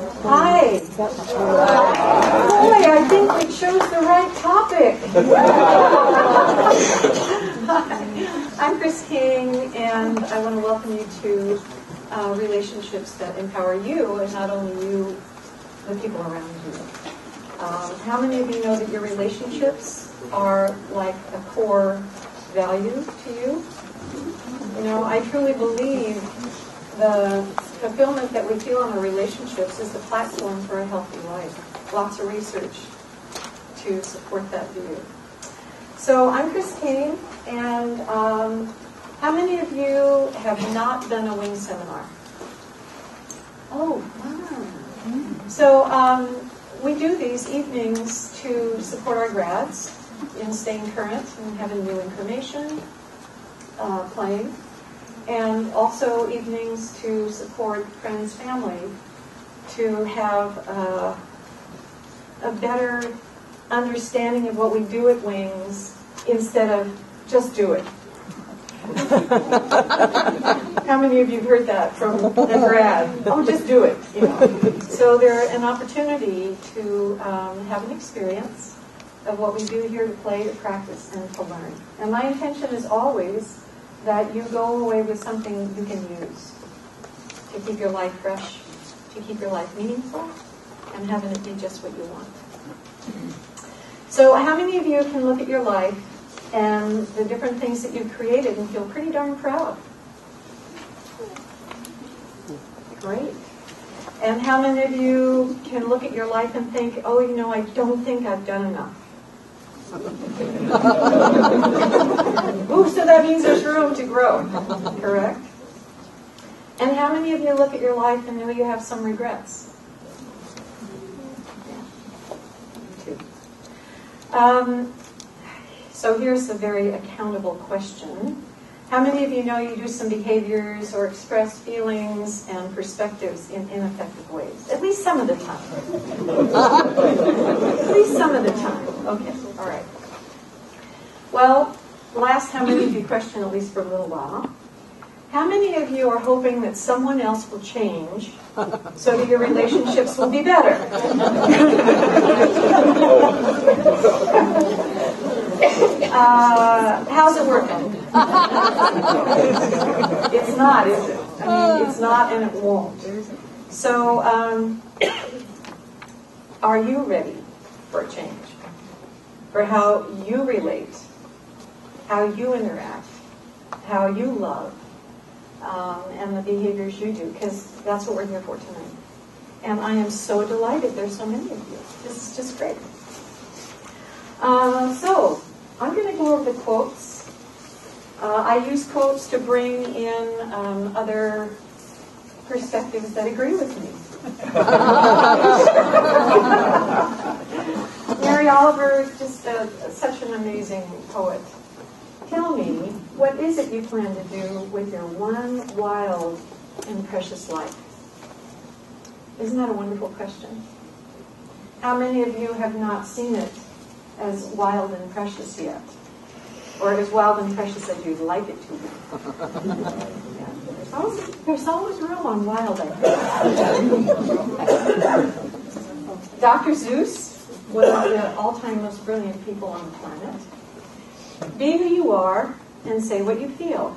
Hi. Boy, I think we chose the right topic. Hi. I'm Kris King, and I want to welcome you to relationships that empower you, and not only you, the people around you. How many of you know that your relationships are like a core value to you? You know, I truly believe the fulfillment that we feel in our relationships is the platform for a healthy life. Lots of research to support that view. So I'm Kris King, and how many of you have not done a wing seminar? Oh, wow. So we do these evenings to support our grads in staying current and having new information, playing. And also evenings to support friends, family, to have a better understanding of what we do at Wings instead of just do it. How many of you have heard that from a grad? Oh, just do it. You know. So they're an opportunity to have an experience of what we do here, to play, to practice, and to learn. And my intention is always that you go away with something you can use to keep your life fresh, to keep your life meaningful, and having it be just what you want. So how many of you can look at your life and the different things that you've created and feel pretty darn proud? Great. And how many of you can look at your life and think, oh, you know, I don't think I've done enough? Ooh, so that means there's room to grow, correct? And how many of you look at your life and know you have some regrets? Yeah. Two. So here's a very accountable question. How many of you know you do some behaviors or express feelings and perspectives in ineffective ways? At least some of the time. At least some of the time. Okay, all right. Well, last, how many of you question, at least for a little while, how many of you are hoping that someone else will change so that your relationships will be better? How's it working? It's not, is it? I mean, it's not, and it won't. So, are you ready for a change? For how you relate, how you interact, how you love, and the behaviors you do, because that's what we're here for tonight. And I am so delighted there's so many of you. This is just great. So, I'm going to go over the quotes. I use quotes to bring in other perspectives that agree with me. Mary Oliver is just such an amazing poet. Tell me, what is it you plan to do with your one wild and precious life? Isn't that a wonderful question? How many of you have not seen it as wild and precious yet? Or as wild and precious as you'd like it to be? Yeah. There's always room on wild, I think. Dr. Seuss, one of the all-time most brilliant people on the planet. Be who you are and say what you feel,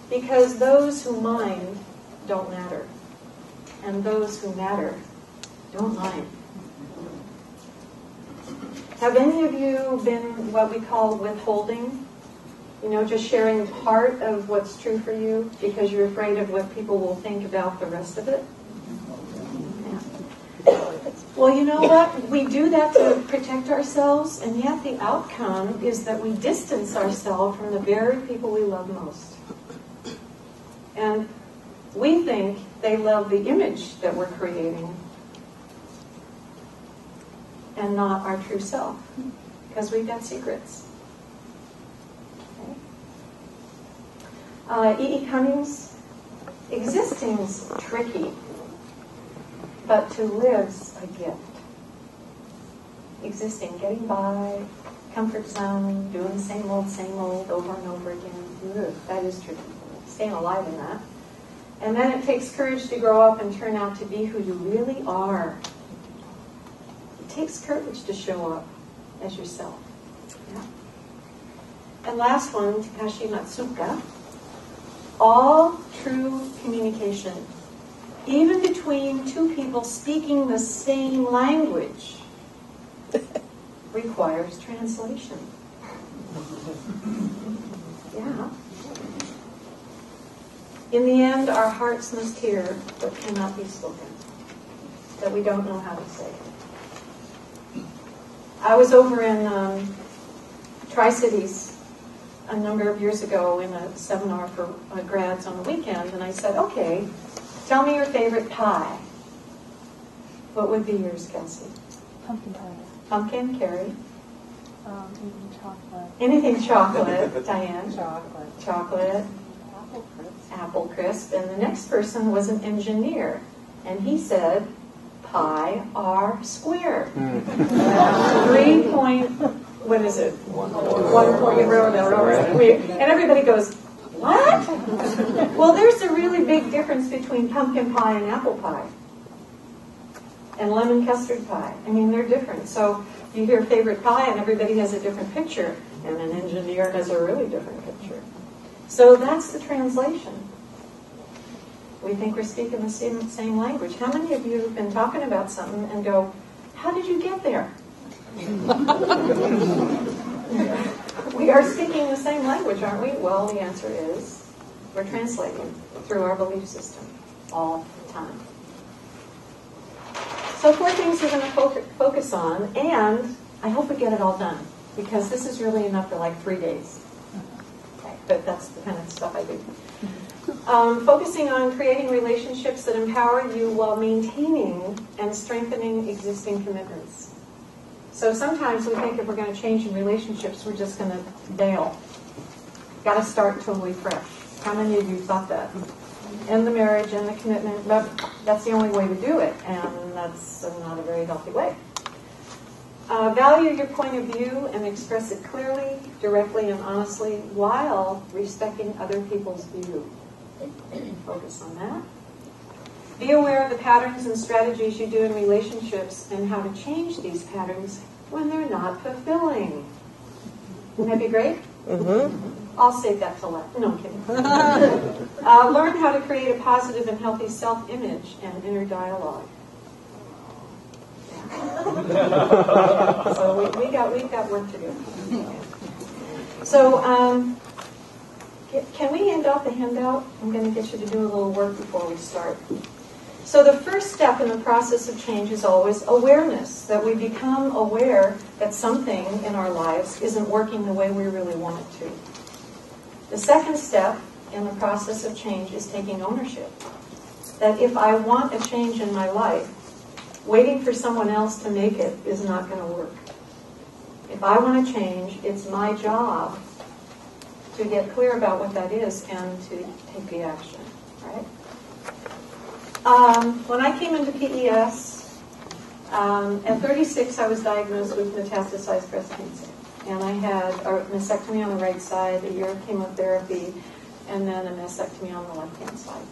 because those who mind don't matter, and those who matter don't mind. Have any of you been what we call withholding? You know, just sharing part of what's true for you because you're afraid of what people will think about the rest of it? Yeah. Well, you know what? We do that to protect ourselves, and yet the outcome is that we distance ourselves from the very people we love most. And we think they love the image that we're creating and not our true self, because we've got secrets. Okay. E.E. Cummings, existing's tricky, but to live's a gift. Existing, getting by, comfort zone, doing the same old over and over again. Ugh, that is tricky. Staying alive in that. And then it takes courage to grow up and turn out to be who you really are. It takes courage to show up as yourself. Yeah. And last one, Takashi Matsuka. All true communication, even between two people speaking the same language, requires translation. Yeah. In the end, our hearts must hear what cannot be spoken, that we don't know how to say. I was over in Tri-Cities a number of years ago in a seminar for grads on the weekend, and I said, okay, tell me your favorite pie. What would be yours, Kelsey? Pumpkin pie. Pumpkin, Carrie? Anything chocolate. Anything chocolate, Diane? Chocolate. Chocolate. Apple crisp. Apple crisp. And the next person was an engineer, and he said, pi r square. 3 point, what is it? 1 point, and everybody goes, what? Well, there's a really big difference between pumpkin pie and apple pie. And lemon custard pie. I mean, they're different. So you hear favorite pie and everybody has a different picture, and an engineer has a really different picture. So that's the translation. We think we're speaking the same language. How many of you have been talking about something and go, how did you get there? We are speaking the same language, aren't we? Well, the answer is we're translating through our belief system all the time. So 4 things we're going to focus on, and I hope we get it all done, because this is really enough for like 3 days. Okay, but that's the kind of stuff I do. Focusing on creating relationships that empower you while maintaining and strengthening existing commitments. So sometimes we think if we're going to change in relationships, we're just going to bail. Got to start totally fresh. How many of you thought that? End the marriage, end the commitment, but that's the only way to do it, and that's not a very healthy way. Value your point of view and express it clearly, directly, and honestly while respecting other people's view. Focus on that. Be aware of the patterns and strategies you do in relationships and how to change these patterns when they're not fulfilling. Wouldn't that be great? Mm-hmm. I'll save that till later. No, I'm kidding. Learn how to create a positive and healthy self-image and inner dialogue. Yeah. So we've got work to do. So can we hand out the handout? I'm going to get you to do a little work before we start. So the first step in the process of change is always awareness, that we become aware that something in our lives isn't working the way we really want it to. The second step in the process of change is taking ownership. That if I want a change in my life, waiting for someone else to make it is not going to work. If I want to change, it's my job to get clear about what that is and to take the action. Right? When I came into PES, at 36 I was diagnosed with metastasized breast cancer. And I had a mastectomy on the right side, a year of chemotherapy, and then a mastectomy on the left-hand side.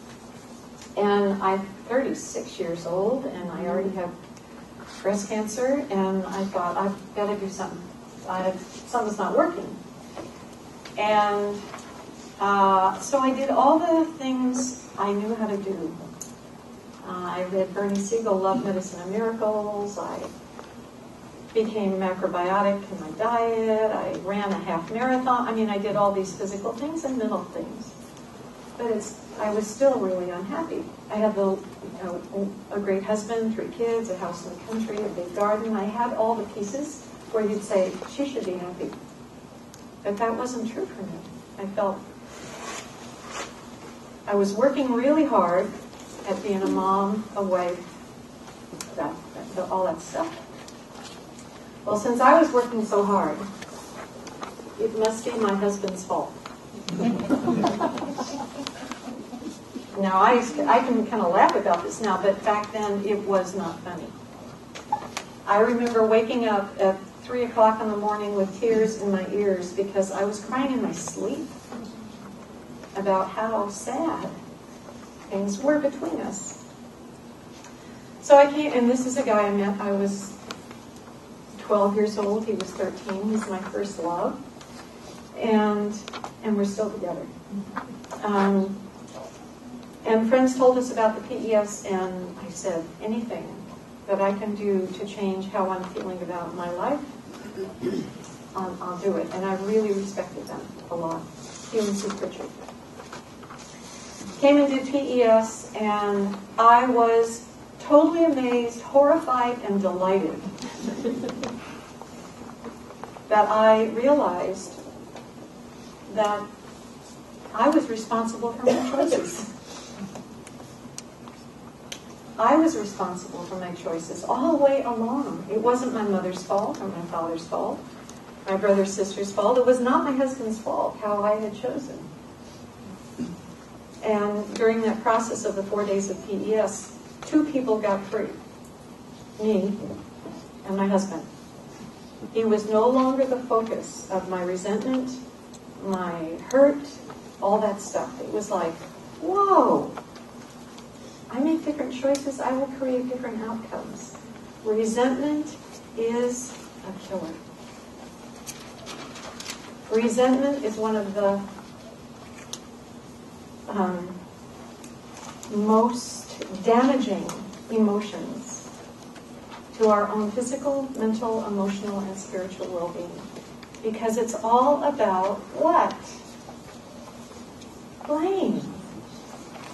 And I'm 36 years old, and I already have breast cancer, and I thought, I've got to do something. Something's not working. And so I did all the things I knew how to do. I read Bernie Siegel, Love, Medicine, and Miracles. I became macrobiotic in my diet. I ran a half marathon. I mean, I did all these physical things and mental things. But I was still really unhappy. I had a great husband, 3 kids, a house in the country, a big garden. I had all the pieces where you'd say, she should be happy. But that wasn't true for me. I felt I was working really hard at being a mom, a wife, all that stuff. Well, since I was working so hard, it must be my husband's fault. Now, I can kind of laugh about this now, but back then it was not funny. I remember waking up at 3 o'clock in the morning with tears in my ears because I was crying in my sleep about how sad things were between us. So I came, and this is a guy I met. I was 12 years old. He was 13. He's my first love, and we're still together. And friends told us about the PES, and I said, anything that I can do to change how I'm feeling about my life, I'll do it. And I really respected them a lot. Healing Soup Richard. Came and did PES, and I was totally amazed, horrified, and delighted that I realized that I was responsible for my choices. I was responsible for my choices all the way along. It wasn't my mother's fault or my father's fault, my brother's sister's fault. It was not my husband's fault how I had chosen. And during that process of the 4 days of PES, 2 people got free. Me and my husband. He was no longer the focus of my resentment, my hurt, all that stuff. It was like, whoa, I make different choices, I will create different outcomes. Resentment is a killer. Resentment is one of the most damaging emotions to our own physical, mental, emotional, and spiritual well-being. Because it's all about what? Blame.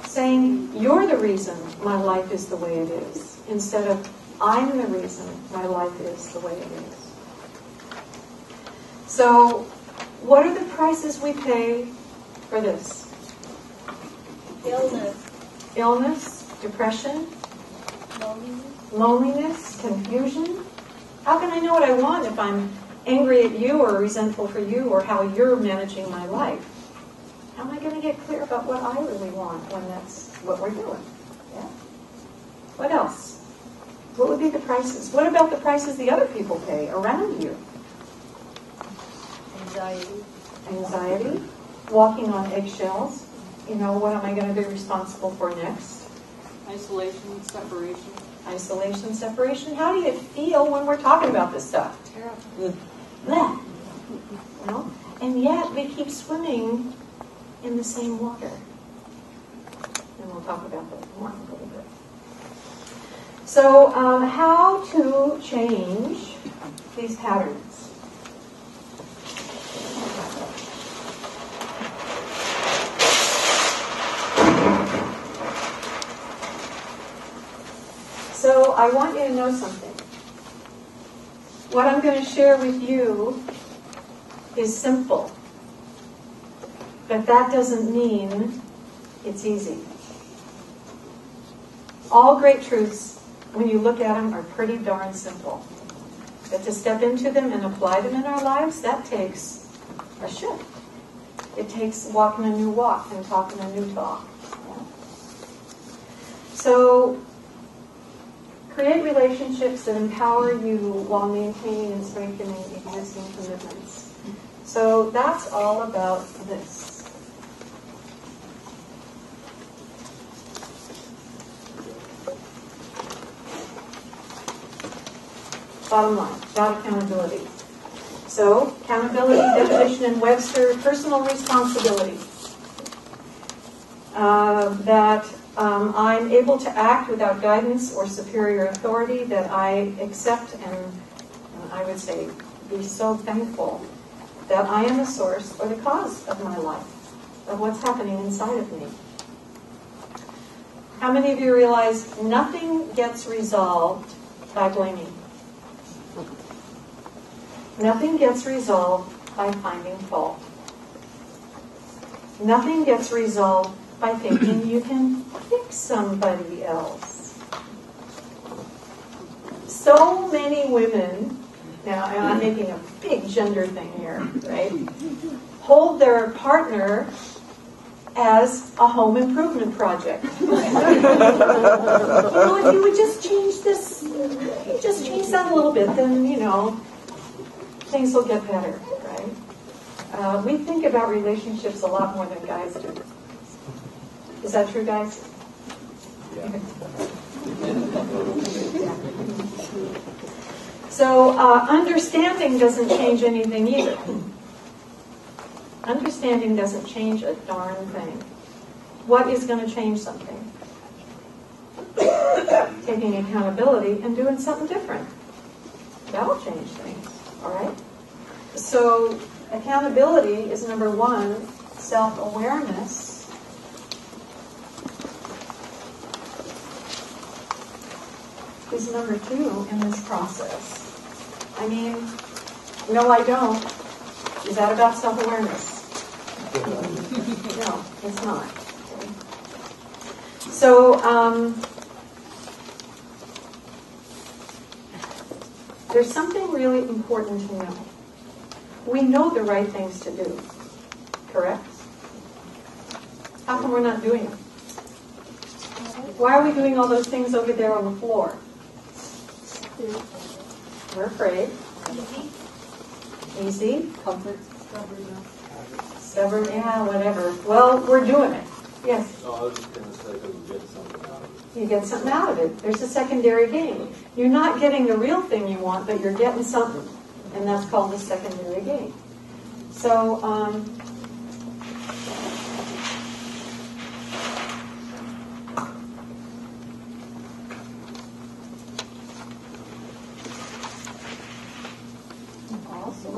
Saying, you're the reason my life is the way it is, instead of, I'm the reason my life is the way it is. So, what are the prices we pay for this? Illness, depression, loneliness, confusion. How can I know what I want if I'm angry at you or resentful for you or how you're managing my life? How am I going to get clear about what I really want when that's what we're doing? Yeah. What else? What would be the prices? What about the prices the other people pay around you? Anxiety. Walking on eggshells. You know, what am I going to be responsible for next? Isolation, separation. Isolation, separation. How do you feel when we're talking about this stuff? Terrible. Blech. You know? And yet we keep swimming in the same water. And we'll talk about that more in a little bit. So, how to change these patterns? So, I want you to know something. What I'm going to share with you is simple. But that doesn't mean it's easy. All great truths, when you look at them, are pretty darn simple. But to step into them and apply them in our lives, that takes a shift. It takes walking a new walk and talking a new talk. Yeah? So, create relationships that empower you while maintaining and strengthening existing commitments. So that's all about this. Bottom line, about accountability. So, accountability definition in Webster, personal responsibility. That I'm able to act without guidance or superior authority, that I accept and I would say be so thankful that I am the source or the cause of my life, of what's happening inside of me. How many of you realize nothing gets resolved by blaming? Nothing gets resolved by finding fault. Nothing gets resolved by thinking you can fix somebody else. So many women, now I'm making a big gender thing here, right? Hold their partner as a home improvement project. You know, if you would just change this, just change that a little bit, then, you know, things will get better, right? We think about relationships a lot more than guys do. Is that true, guys? So understanding doesn't change anything either. Understanding doesn't change a darn thing. What is going to change something? Taking accountability and doing something different. That'll change things, all right? So accountability is number one. Self-awareness is number two in this process. I mean, no, I don't. Is that about self-awareness? No, it's not. Okay. So, there's something really important to know. We know the right things to do, correct? How come we're not doing them? Why are we doing all those things over there on the floor? We're afraid. Easy. Comfort. Stubborn, yeah, whatever. Well, we're doing it. Yes? No, I was just going to say because you get something out of it. You get something out of it. There's a secondary gain. You're not getting the real thing you want, but you're getting something. And that's called the secondary gain. So,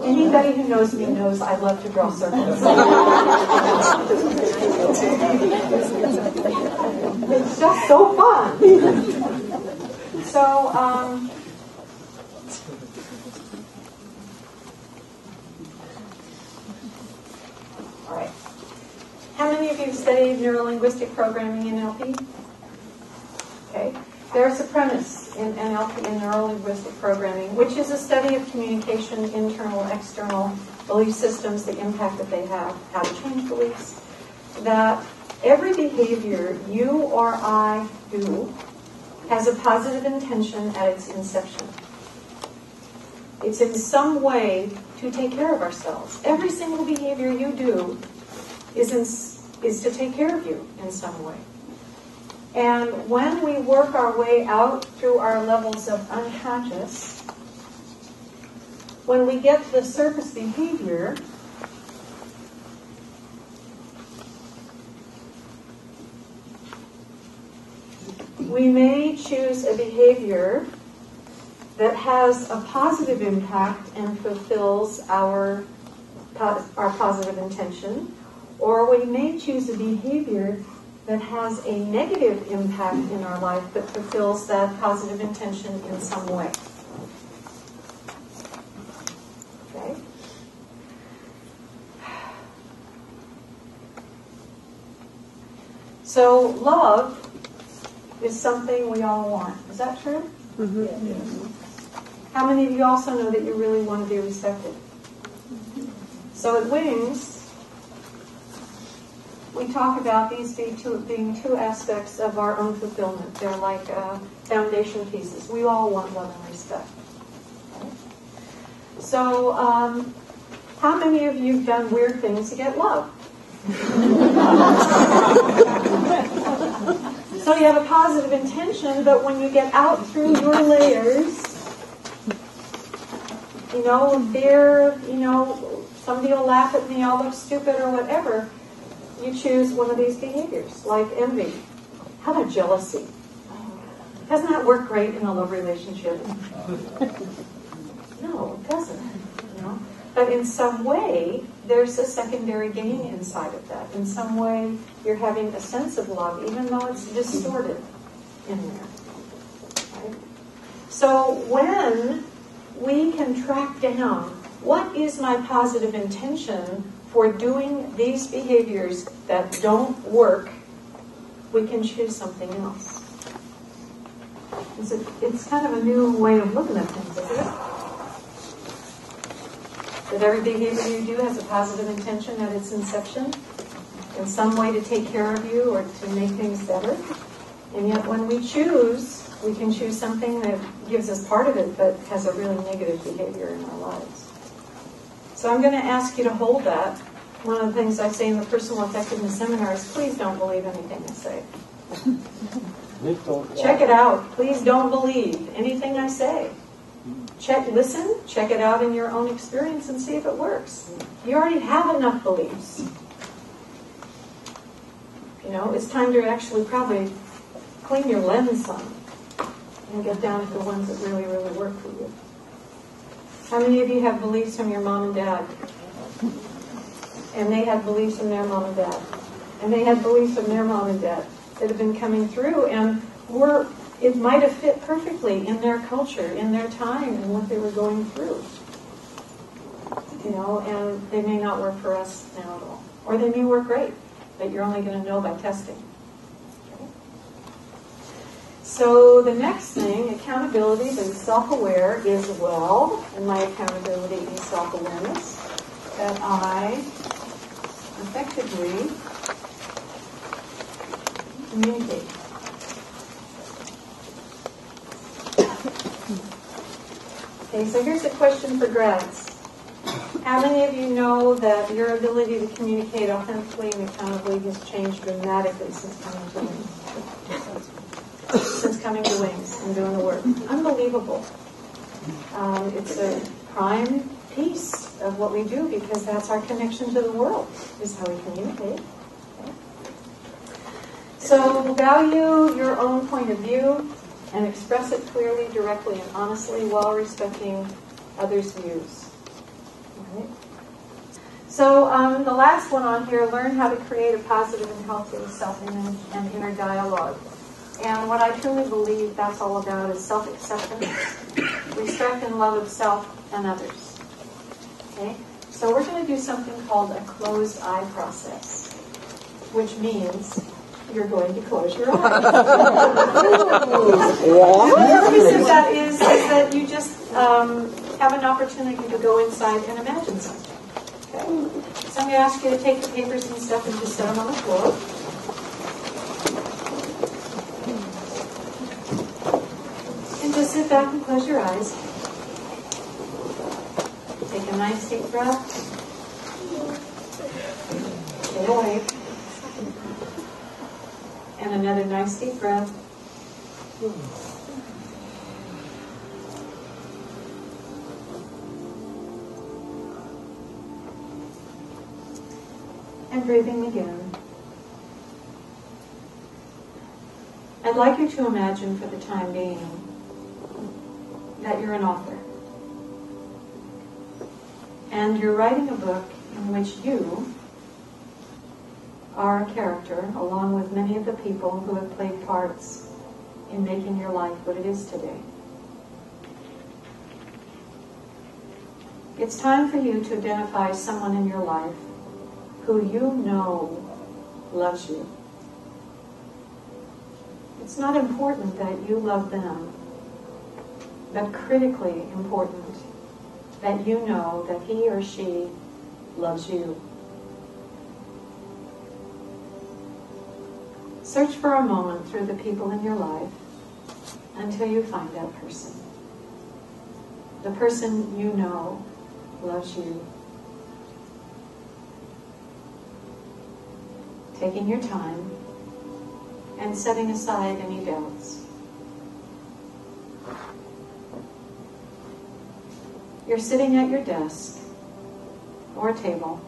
anybody who knows me knows I love to draw circles. It's just so fun. So, all right. How many of you have studied neuro-linguistic programming in NLP? Okay. There's a premise in NLP, in neuro-linguistic programming, which is a study of communication, internal, external, belief systems, the impact that they have, how to change beliefs, that every behavior you or I do has a positive intention at its inception. It's in some way to take care of ourselves. Every single behavior you do is to take care of you in some way. And when we work our way out through our levels of unconscious, when we get to the surface behavior, we may choose a behavior that has a positive impact and fulfills our positive intention, or we may choose a behavior that has a negative impact in our life but fulfills that positive intention in some way. Okay? So love is something we all want. Is that true? Mm-hmm. Yes. How many of you also know that you really want to be respected? So at Wings, we talk about these being two aspects of our own fulfillment. They're like foundation pieces. We all want love and respect. Okay? So, how many of you have done weird things to get love? So you have a positive intention, but when you get out through your layers, fear, somebody will laugh at me, I'll look stupid or whatever, you choose one of these behaviors, like envy. How about jealousy? Doesn't that work great in a love relationship? No, it doesn't. But in some way, there's a secondary gain inside of that. In some way, you're having a sense of love, even though it's distorted in there. Right? So when we can track down what is my positive intention for doing these behaviors that don't work, we can choose something else. It's kind of a new way of looking at things, isn't it? That every behavior you do has a positive intention at its inception, in some way to take care of you or to make things better. And yet when we choose, we can choose something that gives us part of it, but has a really negative behavior in our lives. So I'm going to ask you to hold that. One of the things I say in the personal effectiveness seminar is, please don't believe anything I say. Check it out. Please don't believe anything I say. Listen, check it out in your own experience and see if it works. You already have enough beliefs. You know, it's time to actually probably clean your lens some and get down to the ones that really, really work for you. How many of you have beliefs from your mom and dad? And they had beliefs from their mom and dad. And they had beliefs from their mom and dad that have been coming through and it might have fit perfectly in their culture, in their time, and what they were going through. You know, and they may not work for us now at all. Or they may work great, but you're only going to know by testing. Okay? So the next thing, accountability, being self-aware is, well, in my accountability and self-awareness, that I effectively communicate. Okay, so here's a question for grads. How many of you know that your ability to communicate authentically and accountably has changed dramatically since coming to Wings? Since coming to Wings and doing the work. Unbelievable. It's a prime piece of what we do because that's our connection to the world, is how we communicate. Okay? So value your own point of view and express it clearly, directly, and honestly while respecting others' views. All right? So the last one on here, learn how to create a positive and healthy self-image and inner dialogue. And what I truly believe that's all about is self-acceptance, respect and love of self and others. Okay? So we're going to do something called a closed eye process, which means you're going to close your eyes. The purpose of that is that you just have an opportunity to go inside and imagine something. Okay? So I'm going to ask you to take the papers and stuff and just set them on the floor. And just sit back and close your eyes. Take a nice deep breath. Stay awake. And another nice deep breath. And breathing again. I'd like you to imagine for the time being that you're an author. And you're writing a book in which you are a character, along with many of the people who have played parts in making your life what it is today. It's time for you to identify someone in your life who you know loves you. It's not important that you love them, but critically important that you know that he or she loves you. Search for a moment through the people in your life until you find that person. The person you know loves you. Taking your time and setting aside any doubts. You're sitting at your desk or table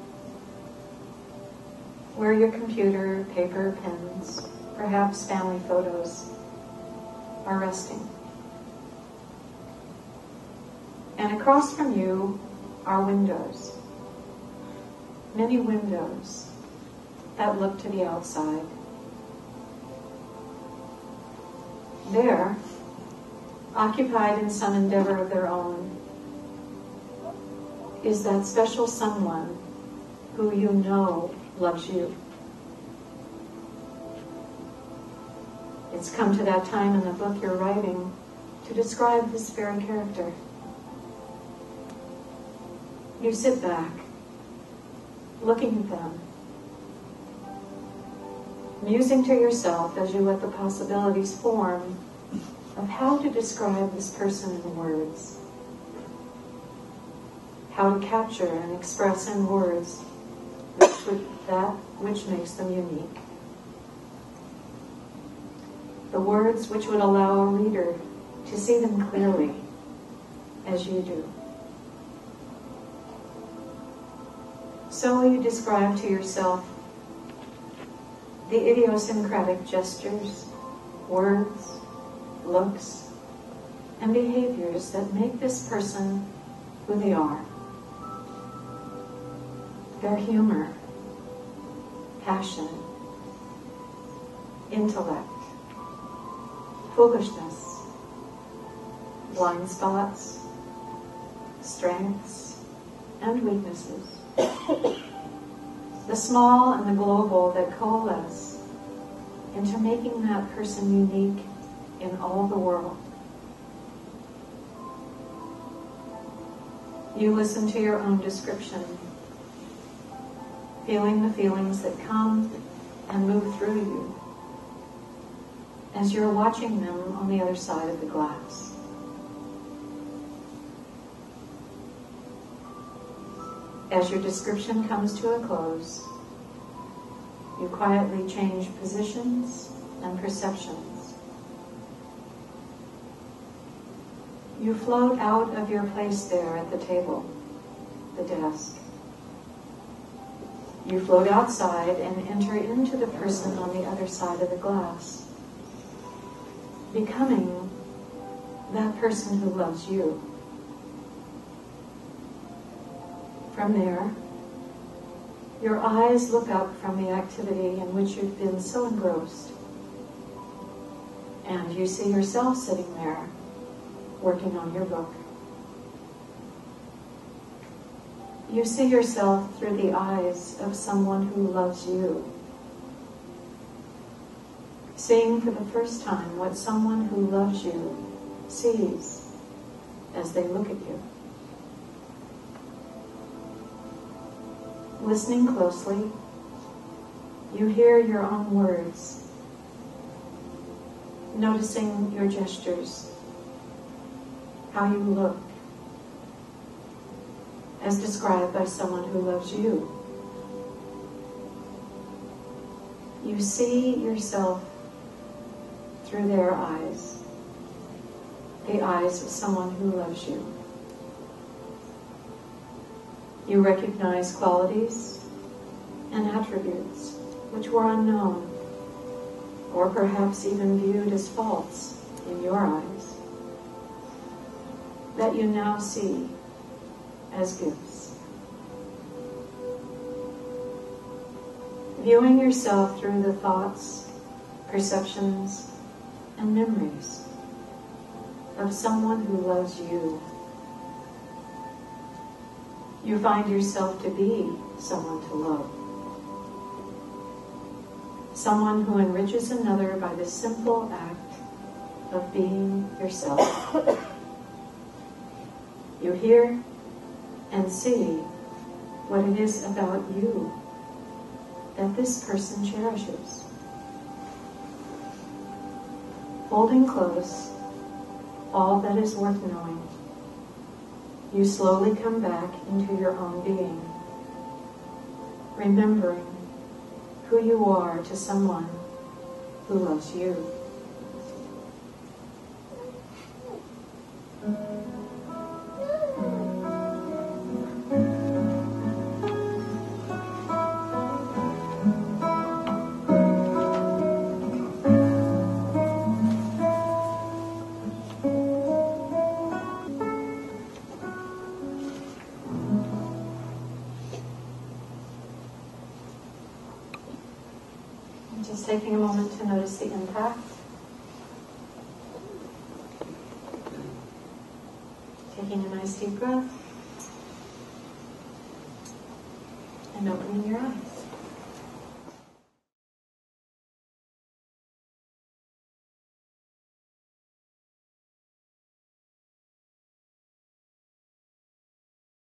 where your computer, paper, pens, perhaps family photos are resting. And across from you are windows, many windows that look to the outside. There, occupied in some endeavor of their own, is that special someone who you know loves you. It's come to that time in the book you're writing to describe this very character. You sit back, looking at them, musing to yourself as you let the possibilities form of how to describe this person in words, how to capture and express in words that which makes them unique. the words which would allow a reader to see them clearly as you do. So you describe to yourself the idiosyncratic gestures, words, looks, and behaviors that make this person who they are. Their humor, passion, intellect, foolishness, blind spots, strengths, and weaknesses. The small and the global that coalesce into making that person unique in all the world. You listen to your own description, feeling the feelings that come and move through you as you're watching them on the other side of the glass. As your description comes to a close, you quietly change positions and perceptions. You float out of your place there at the table, the desk. You float outside and enter into the person on the other side of the glass, becoming that person who loves you. From there, your eyes look up from the activity in which you've been so engrossed, and you see yourself sitting there, working on your book. You see yourself through the eyes of someone who loves you, seeing for the first time what someone who loves you sees as they look at you. Listening closely, you hear your own words, noticing your gestures, how you look, as described by someone who loves you. You see yourself through their eyes, the eyes of someone who loves you. You recognize qualities and attributes which were unknown, or perhaps even viewed as faults in your eyes, that you now see as gifts. Viewing yourself through the thoughts, perceptions, and memories of someone who loves you. You find yourself to be someone to love. Someone who enriches another by the simple act of being yourself. You hear and see what it is about you that this person cherishes. Holding close all that is worth knowing, you slowly come back into your own being, remembering who you are to someone who loves you. Just taking a moment to notice the impact. Taking a nice deep breath and opening your eyes.